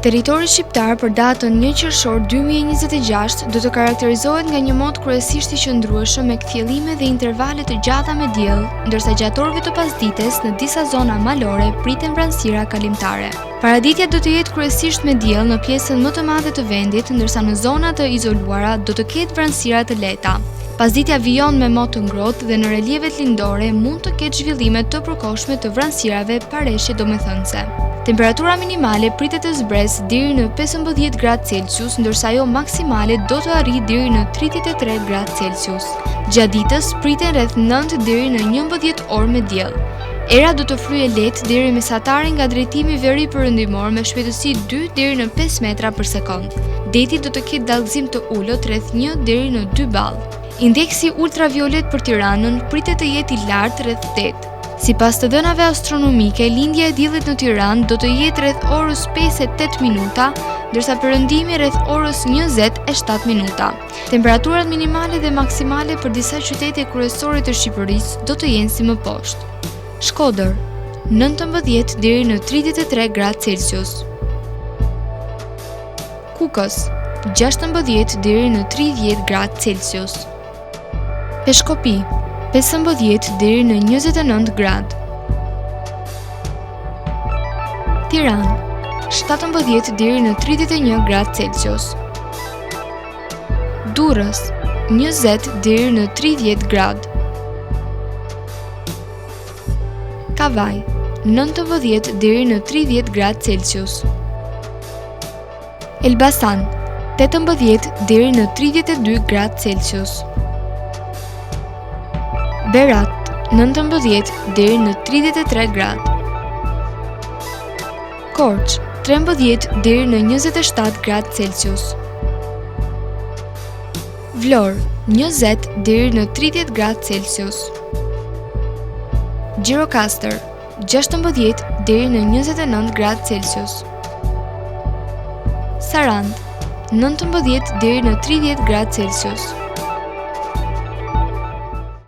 Territori shqiptar për datën 1 qershor 2026 do të karakterizohet nga një mod kryesisht i qëndrueshëm me kthjellime dhe intervale të gjata me diell, ndërsa gjatë orëve të pasdites në disa zona malore priten vranësira kalimtare. Paraditja do të jetë kryesisht me diell në pjesën më të madhe të vendit, ndërsa në zona të izoluara do të ketë vranësira të lehta. Pasditja vijon me mod të ngrohtë dhe në relievet lindore mund të ketë zhvillime të përkohshme të vranësirave pareshje domethënëse. Temperatura minimale pritet të zbresë deri në 15 gradë Celsius, ndërsa ajo maksimale do të arrijë deri në 33 gradë Celsius. Gjatë ditës priten rreth 9 deri në 11 orë me diell. Era do të fryejë lehtë deri mesatare nga drejtimi veri-perëndimor me shpejtësi 2 deri në 5 metra për sekond. Deti do të ketë dallgëzim të ulët rreth 1 deri në 2 ball. Indeksi ultraviolet për Tiranën pritet të jetë i lartë rreth 8. Sipas të dhënave astronomike, lindja e diellit në Tiranë do të jetë rreth orës 5:08 minuta, ndërsa perëndimi rreth orës 20:07 minuta. Temperaturat minimale dhe maksimale për disa qytete kryesore të Shqipërisë do të jenë si më poshtë. Shkodër, 19 deri në 33 gradë Celsius. Kukës, 16 deri në 30 gradë Celsius. Peshkopi, 15 deri në 29 gradë. Tiranë, 17 deri në 31 gradë Celsius. Durrës, 20 deri në 30 gradë. Kavaj, 19 deri në 30 gradë Celsius. Elbasan, 18 deri në 32 gradë Celsius. Berat, 19 deri në 33 gradë. Korç, 13 deri në 27 gradë Celsius. Vlorë, 20 deri në 30 gradë Celsius. Gjirokastër, 16 deri në 29 gradë Celsius. Sarandë, 19 deri në 30 gradë Celsius.